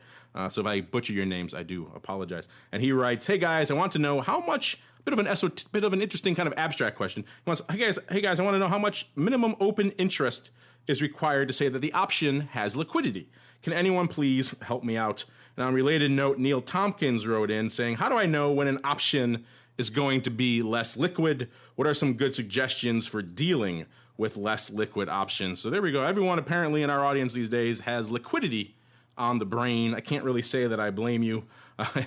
So if I butcher your names, I do apologize. And he writes, "Hey guys, I want to know how much." Bit of an interesting kind of abstract question. He wants, hey guys, I want to know how much minimum open interest is required to say that the option has liquidity. Can anyone please help me out? And on a related note, Neil Tompkins wrote in saying, how do I know when an option is going to be less liquid? What are some good suggestions for dealing with less liquid options? So there we go. Everyone apparently in our audience these days has liquidity on the brain. I can't really say that I blame you.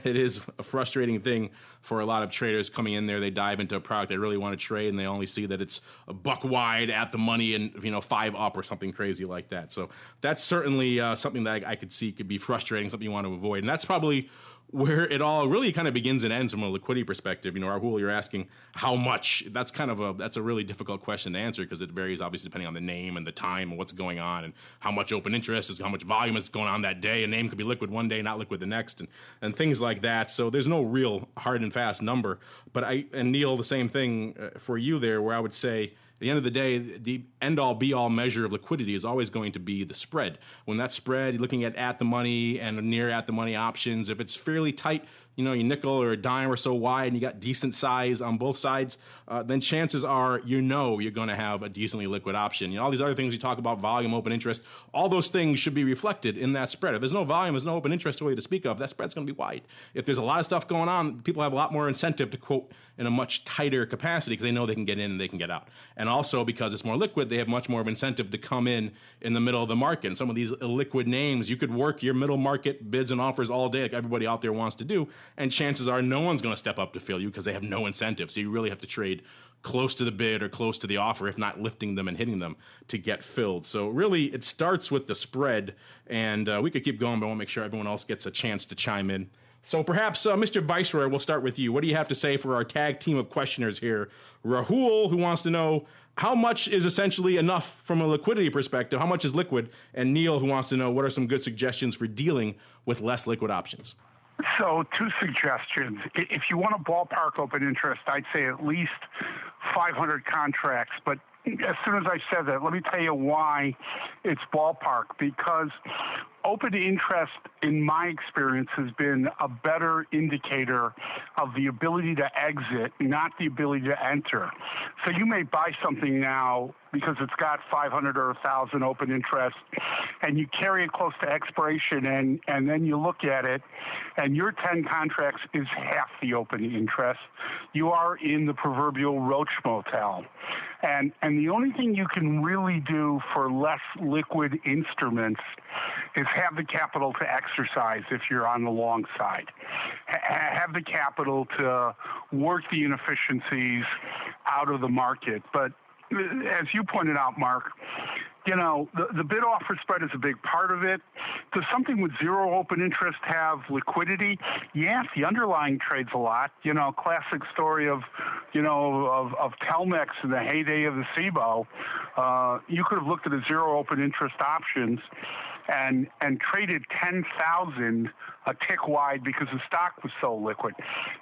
It is a frustrating thing for a lot of traders coming in there. They dive into a product they really want to trade, and they only see that it's a buck wide at the money and 5 up or something crazy like that. So that's certainly something that I could see could be frustrating, something you want to avoid. And that's probably where it all really kind of begins and ends from a liquidity perspective. Rahul, you're asking how much. That's a really difficult question to answer because it varies obviously depending on the name and the time and what's going on and how much open interest is, how much volume is going on that day. A name could be liquid one day, not liquid the next, and things like that. So there's no real hard and fast number. But and Neil, the same thing for you there, where I would say, at the end of the day, the end-all, be-all measure of liquidity is always going to be the spread. When that spread, you're looking at the money and near at the money options, if it's fairly tight, you nickel or a dime or so wide, and you got decent size on both sides, then chances are you're going to have a decently liquid option. All these other things you talk about, volume, open interest, all those things should be reflected in that spread. If there's no volume, there's no open interest really to speak of, that spread's going to be wide. If there's a lot of stuff going on, people have a lot more incentive to quote in a much tighter capacity because they know they can get in and they can get out. And also because it's more liquid, they have much more of incentive to come in the middle of the market. And some of these illiquid names, you could work your middle market bids and offers all day like everybody out there wants to do, and chances are no one's going to step up to fill you because they have no incentive. So you really have to trade close to the bid or close to the offer, if not lifting them and hitting them to get filled. So really it starts with the spread, and we could keep going, but I want to make sure everyone else gets a chance to chime in. So perhaps, Mr. Viceroy, we'll start with you. What do you have to say for our tag team of questioners here? Rahul, who wants to know how much is essentially enough from a liquidity perspective, how much is liquid? And Neil, who wants to know what are some good suggestions for dealing with less liquid options? So 2 suggestions. If you want a ballpark open interest, I'd say at least 500 contracts. But as soon as I said that, let me tell you why it's ballpark. Because open interest, in my experience, has been a better indicator of the ability to exit, not the ability to enter. So you may buy something now because it's got 500 or 1,000 open interest, and you carry it close to expiration, and then you look at it, and your 10 contracts is half the open interest. You are in the proverbial roach motel. And the only thing you can really do for less liquid instruments is have the capital to exercise if you're on the long side. Have the capital to work the inefficiencies out of the market. But as you pointed out, Mark, you know, the bid-offer spread is a big part of it. Does something with zero open interest have liquidity? Yes, the underlying trades a lot. You know, classic story of Telmex in the heyday of the SIBO. You could have looked at a zero open interest options and traded 10,000 a tick wide because the stock was so liquid.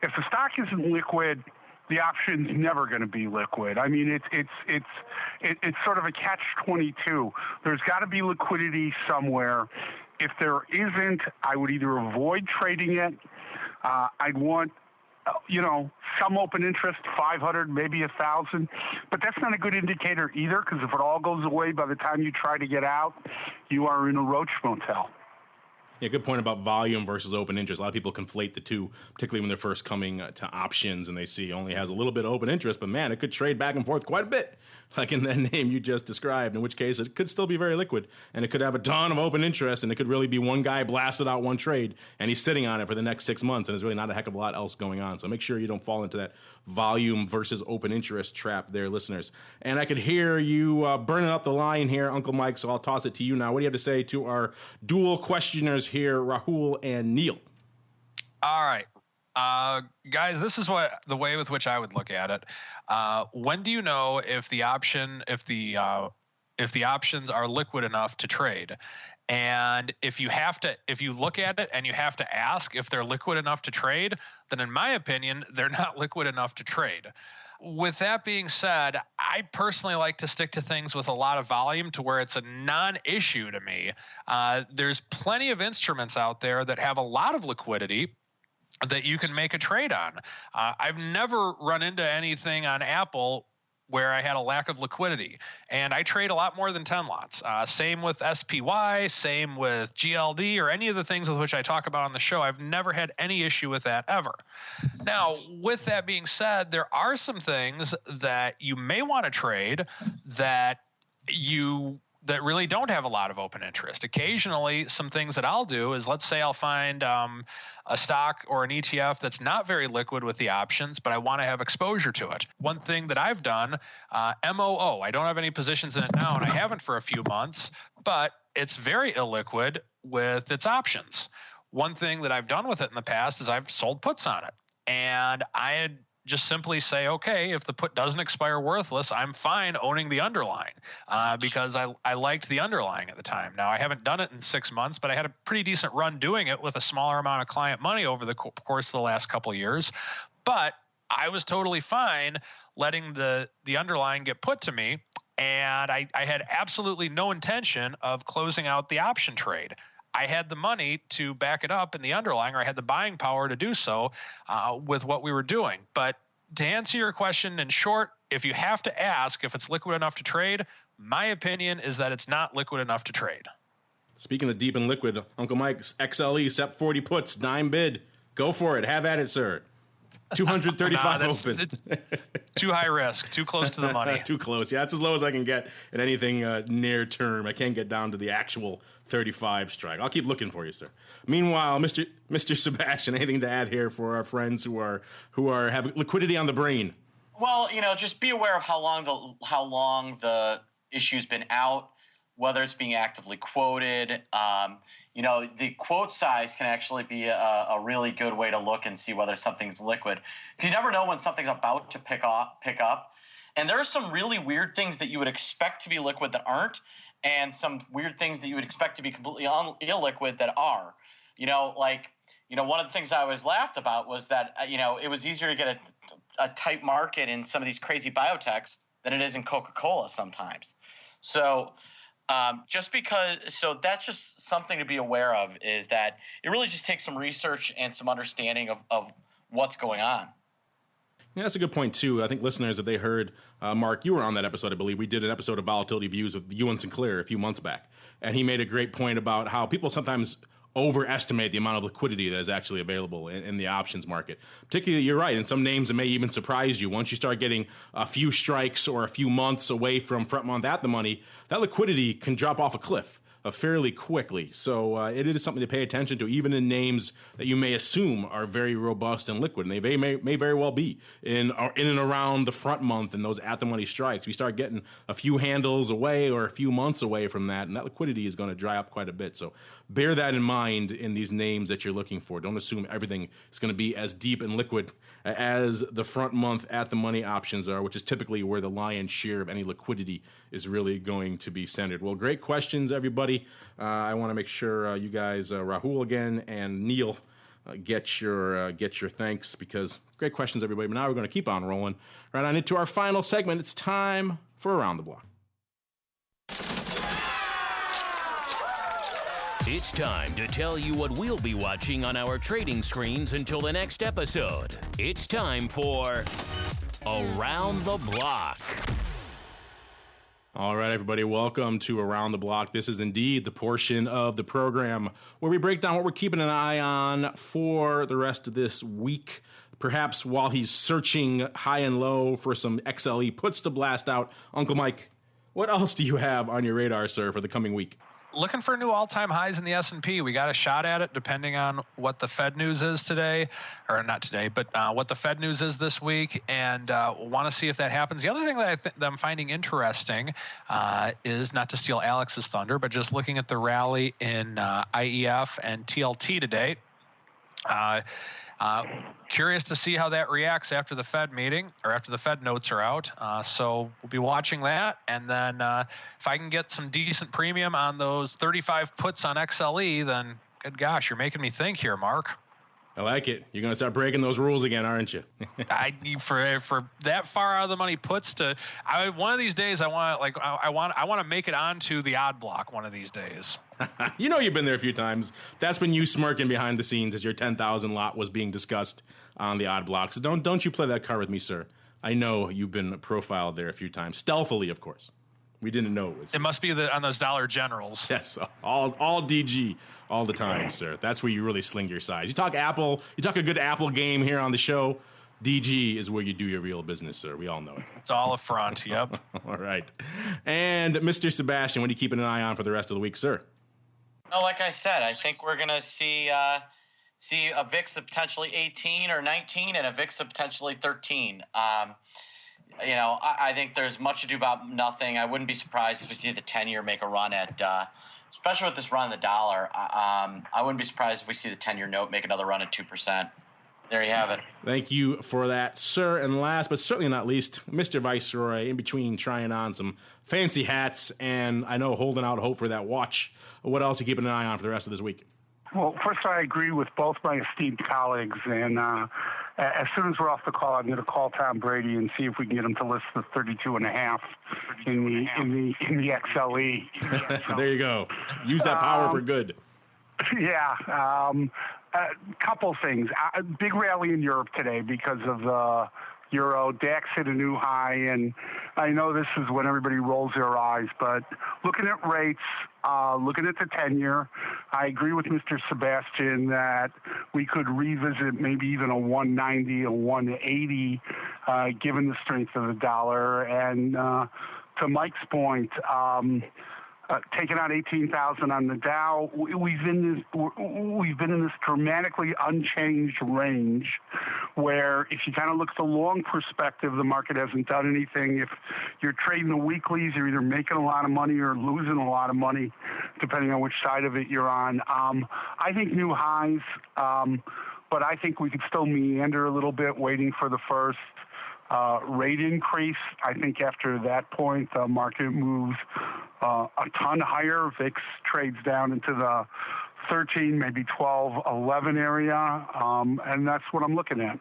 If the stock isn't liquid, the option's never going to be liquid. I mean, it's sort of a catch-22. There's got to be liquidity somewhere. If there isn't, I would either avoid trading it. I'd want, some open interest, 500, maybe 1,000. But that's not a good indicator either, because if it all goes away by the time you try to get out, you are in a roach motel. Yeah, good point about volume versus open interest. A lot of people conflate the two, particularly when they're first coming to options and they see only has a little bit of open interest, but man, it could trade back and forth quite a bit, like in that name you just described, in which case it could still be very liquid, and it could have a ton of open interest, and it could really be one guy blasted out one trade, and he's sitting on it for the next 6 months, and there's really not a heck of a lot else going on. So make sure you don't fall into that volume versus open interest trap there, listeners. And I could hear you burning up the line here, Uncle Mike, so I'll toss it to you now. What do you have to say to our dual questioners here, Rahul and Neil? All right. Guys, this is the way with which I would look at it. When do you know if the options are liquid enough to trade? And if you look at it and you have to ask if they're liquid enough to trade, then in my opinion, they're not liquid enough to trade. With that being said, I personally like to stick to things with a lot of volume to where it's a non-issue to me. There's plenty of instruments out there that have a lot of liquidity that you can make a trade on. I've never run into anything on Apple where I had a lack of liquidity, and I trade a lot more than 10 lots. Same with SPY, same with GLD, or any of the things with which I talk about on the show. I've never had any issue with that ever. Now, with that being said, there are some things that you may want to trade that really don't have a lot of open interest. Occasionally, some things that I'll do is, let's say I'll find a stock or an ETF that's not very liquid with the options, but I want to have exposure to it. One thing that I've done, MOO, I don't have any positions in it now, and I haven't for a few months, but it's very illiquid with its options. One thing that I've done with it in the past is I've sold puts on it, and I had just simply say, okay, if the put doesn't expire worthless, I'm fine owning the underlying because I liked the underlying at the time. Now, I haven't done it in 6 months, but I had a pretty decent run doing it with a smaller amount of client money over the course of the last couple of years. But I was totally fine letting the underlying get put to me, and I had absolutely no intention of closing out the option trade. I had the money to back it up in the underlying, or I had the buying power to do so with what we were doing. But to answer your question in short, if you have to ask if it's liquid enough to trade, my opinion is that it's not liquid enough to trade. Speaking of deep and liquid, Uncle Mike's XLE, SEP 40 puts, 9 bid. Go for it. Have at it, sir. 235 open. Too high risk. Too close to the money. Too close. Yeah, that's as low as I can get at anything near term. I can't get down to the actual 35 strike. I'll keep looking for you, sir. Meanwhile, Mr. Sebastian, anything to add here for our friends who have liquidity on the brain? Well, just be aware of how long the issue's been out, whether it's being actively quoted. The quote size can actually be a really good way to look and see whether something's liquid. Because you never know when something's about to pick up. And there are some really weird things that you would expect to be liquid that aren't, and some weird things that you would expect to be completely illiquid that are. One of the things I always laughed about was that, it was easier to get a tight market in some of these crazy biotechs than it is in Coca-Cola sometimes. So Just because, so that's just something to be aware of, is that it really just takes some research and some understanding of what's going on. Yeah, that's a good point, too. I think listeners, if they heard, Mark, you were on that episode, I believe. We did an episode of Volatility Views with Ewan Sinclair a few months back. And he made a great point about how people sometimes overestimate the amount of liquidity that is actually available in the options market. Particularly, you're right, in some names it may even surprise you. Once you start getting a few strikes or a few months away from front month at the money, that liquidity can drop off a cliff fairly quickly. So it is something to pay attention to, even in names that you may assume are very robust and liquid. And they may very well be in and around the front month and those at-the-money strikes. We start getting a few handles away or a few months away from that, and that liquidity is going to dry up quite a bit. So bear that in mind in these names that you're looking for. Don't assume everything is going to be as deep and liquid as the front month at-the-money options are, which is typically where the lion's share of any liquidity is really going to be centered. Well, great questions, everybody. I want to make sure you guys, Rahul again and Neil, get your thanks, because great questions, everybody. But now we're going to keep on rolling right on into our final segment. It's time for Around the Block. It's time to tell you what we'll be watching on our trading screens until the next episode. It's time for Around the Block. All right, everybody, welcome to Around the Block. This is indeed the portion of the program where we break down what we're keeping an eye on for the rest of this week. Perhaps while he's searching high and low for some XLE puts to blast out. Uncle Mike, what else do you have on your radar, sir, for the coming week? Looking for new all-time highs in the S&P. We got a shot at it depending on what the Fed news is today, or not today, but what the Fed news is this week, and want to see if that happens. The other thing that I'm finding interesting is, not to steal Alex's thunder, but just looking at the rally in IEF and TLT today. Curious to see how that reacts after the Fed meeting, or after the Fed notes are out. So we'll be watching that. And then if I can get some decent premium on those 35 puts on XLE, then good gosh, you're making me think here, Mark. I like it. You're going to start breaking those rules again, aren't you? I need for that far out of the money puts to. One of these days, I want to make it onto the odd block one of these days. You know, you've been there a few times. That's been you smirking behind the scenes as your 10,000 lot was being discussed on the odd block. So don't you play that card with me, sir. I know you've been profiled there a few times, stealthily, of course. We didn't know it was. It must be on those Dollar Generals. Yes, all DG all the time, sir. That's where you really sling your size. You talk Apple, you talk a good Apple game here on the show. DG is where you do your real business, sir. We all know it. It's all a front, yep. All right. And Mr. Sebastian, what are you keeping an eye on for the rest of the week, sir? No, like I said, I think we're going to see a VIX of potentially 18 or 19 and a VIX of potentially 13. I think there's much ado about nothing. I wouldn't be surprised if we see the 10-year make a run at, especially with this run of the dollar. I wouldn't be surprised if we see the 10-year note make another run at 2%. There you have it. Thank you for that, sir. And last but certainly not least, Mr. Viceroy, in between trying on some fancy hats and I know holding out hope for that watch. What else are you keeping an eye on for the rest of this week? Well, first, I agree with both my esteemed colleagues, and as soon as we're off the call, I'm going to call Tom Brady and see if we can get him to list the 32.5 in the XLE. There you go. Use that power for good. Yeah. Couple things. Big rally in Europe today because of the Euro. DAX hit a new high, and I know this is when everybody rolls their eyes, but looking at rates, looking at the 10-year, I agree with Mr. Sebastian that we could revisit maybe even a 190, a 180, given the strength of the dollar. And to Mike's point, taking out 18,000 on the Dow, we've been in this dramatically unchanged range where if you kind of look at the long perspective, the market hasn't done anything. If you're trading the weeklies, you're either making a lot of money or losing a lot of money, depending on which side of it you're on. I think new highs, but I think we could still meander a little bit waiting for the first rate increase. I think after that point, the market moves a ton higher. VIX trades down into the 13, maybe 12, 11 area, and that's what I'm looking at.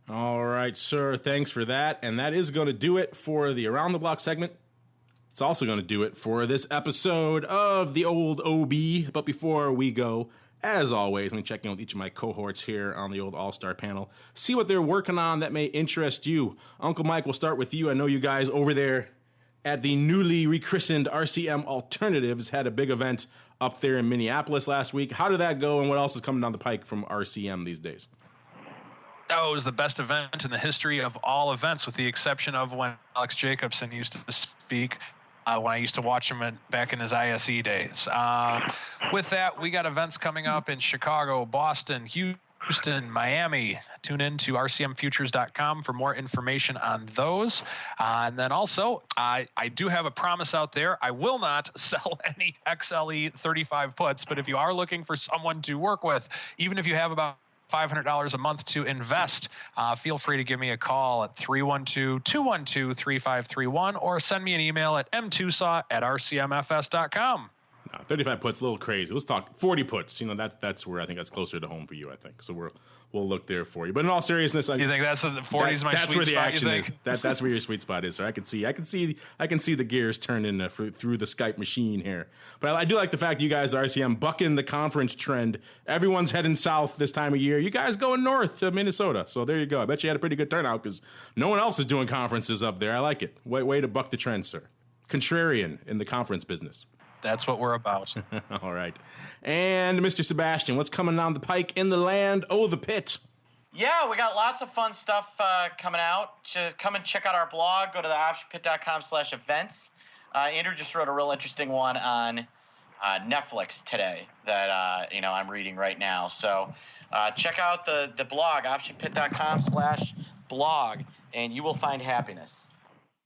All right, sir. Thanks for that. And that is going to do it for the Around the Block segment It's also going to do it for this episode of the old OB. But before we go, as always, I'm checking with each of my cohorts here on the old All-Star panel, see what they're working on that may interest you. Uncle Mike, we'll start with you. I know you guys over there at the newly rechristened RCM Alternatives had a big event up there in Minneapolis last week. How did that go, and what else is coming down the pike from RCM these days? Oh, it was the best event in the history of all events, with the exception of when Alex Jacobson used to speak, when I used to watch him back in his ISE days. With that, we got events coming up in Chicago, Boston, Houston, Miami. Tune in to rcmfutures.com for more information on those. And then also, I do have a promise out there. I will not sell any XLE 35 puts, but if you are looking for someone to work with, even if you have about $500 a month to invest, feel free to give me a call at 312-212-3531 or send me an email at mtosaw@rcmfs.com. 35 puts, a little crazy. Let's talk 40 puts. That's where I think that's closer to home for you, I think. So we'll look there for you. But in all seriousness, you think that's the 40 is my that's sweet where the spot, action is. That's where your sweet spot is. So I can see the gears turning through the Skype machine here. But I do like the fact that you guys are RCM bucking the conference trend. Everyone's heading south this time of year. You guys going north to Minnesota. So there you go. I bet you had a pretty good turnout because no one else is doing conferences up there. I like it. Way to buck the trend, sir. Contrarian in the conference business. That's what we're about. All right. And Mr. Sebastian, what's coming down the pike in the land? Oh, the pit. Yeah, we got lots of fun stuff coming out. Just come and check out our blog. Go to theoptionpit.com/events. Andrew just wrote a real interesting one on Netflix today that I'm reading right now. So check out the blog, optionpit.com/blog, and you will find happiness.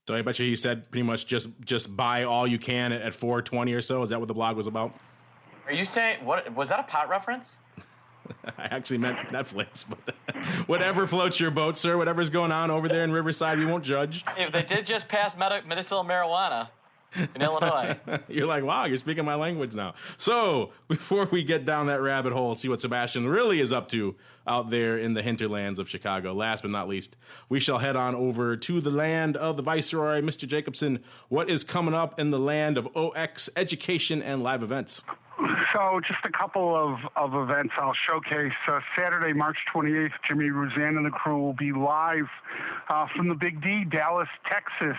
So I bet you he said pretty much just buy all you can at $4.20 or so. Is that what the blog was about? Are you saying, what was that a pot reference? I actually meant Netflix, but whatever floats your boat, sir. Whatever's going on over there in Riverside, we won't judge. If they did just pass medicinal marijuana in Illinois. You're like, wow, you're speaking my language now. So before we get down that rabbit hole, see what Sebastian really is up to out there in the hinterlands of Chicago. Last but not least, we shall head on over to the land of the Viceroy. Mr. Jacobson, what is coming up in the land of OX, education, and live events? So just a couple of events I'll showcase. Saturday, March 28th, Jimmy Rouzan and the crew will be live from the Big D, Dallas, Texas.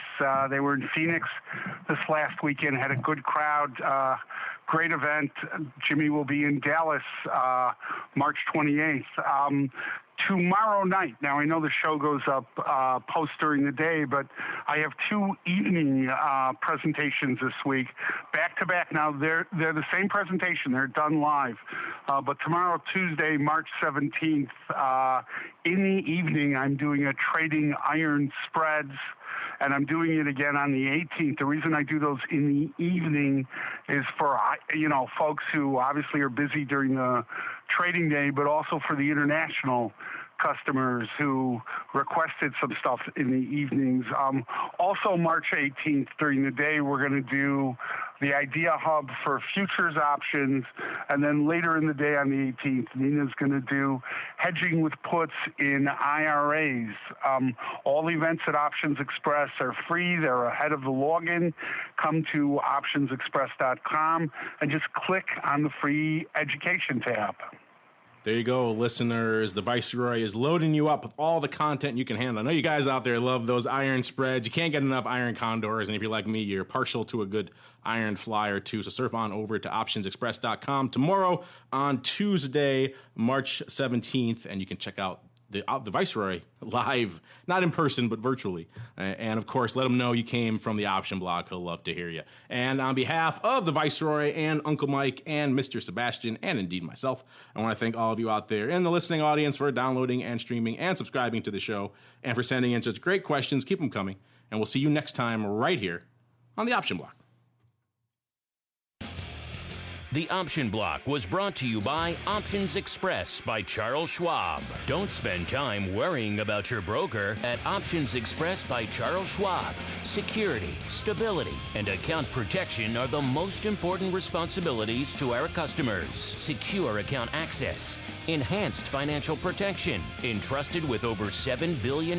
They were in Phoenix this last weekend, had a good crowd. Great event. Jimmy will be in Dallas March 28th. Tomorrow night, now I know the show goes up post during the day, but I have two evening presentations this week, back to back. Now they're the same presentation; they're done live. But tomorrow, Tuesday, March 17th, in the evening, I'm doing a trading iron spreads. And I'm doing it again on the 18th. The reason I do those in the evening is for, folks who obviously are busy during the trading day, but also for the international customers who requested some stuff in the evenings. Also, March 18th, during the day, we're going to do the Idea Hub for futures options. And then later in the day on the 18th, Nina's going to do hedging with puts in IRAs. All the events at Options Express are free. They're ahead of the login. Come to optionsexpress.com and just click on the free education tab. There you go, listeners. The Viceroy is loading you up with all the content you can handle. I know you guys out there love those iron spreads. You can't get enough iron condors, and if you're like me, you're partial to a good iron fly or two. So surf on over to optionsexpress.com tomorrow on Tuesday, March 17th, and you can check out the Viceroy live, not in person, but virtually. And, of course, let him know you came from the Option Block. He'll love to hear you. And on behalf of the Viceroy and Uncle Mike and Mr. Sebastian, and indeed myself, I want to thank all of you out there in the listening audience for downloading and streaming and subscribing to the show and for sending in such great questions. Keep them coming. And we'll see you next time right here on the Option Block. The Option Block was brought to you by Options Express by Charles Schwab. Don't spend time worrying about your broker at Options Express by Charles Schwab. Security, stability, and account protection are the most important responsibilities to our customers. Secure account access, enhanced financial protection, entrusted with over $7 billion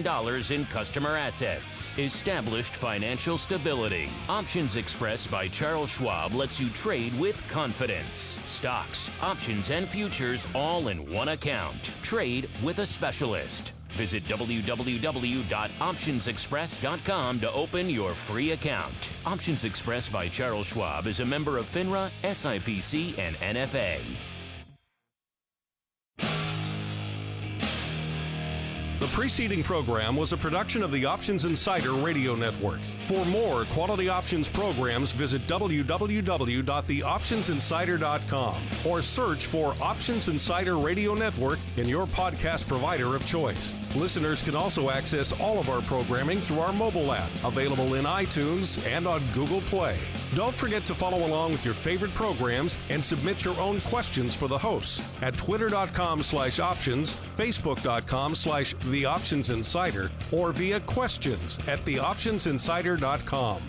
in customer assets, established financial stability. Options Express by Charles Schwab lets you trade with confidence. Stocks, options, and futures all in one account. Trade with a specialist. Visit www.optionsexpress.com to open your free account. Options Express by Charles Schwab is a member of FINRA, SIPC, and NFA. The preceding program was a production of the Options Insider Radio Network. For more quality options programs, visit www.theoptionsinsider.com or search for Options Insider Radio Network in your podcast provider of choice. Listeners can also access all of our programming through our mobile app, available in iTunes and on Google Play. Don't forget to follow along with your favorite programs and submit your own questions for the hosts at twitter.com/options, facebook.com/theoptionsinsider, or via questions at theoptionsinsider.com.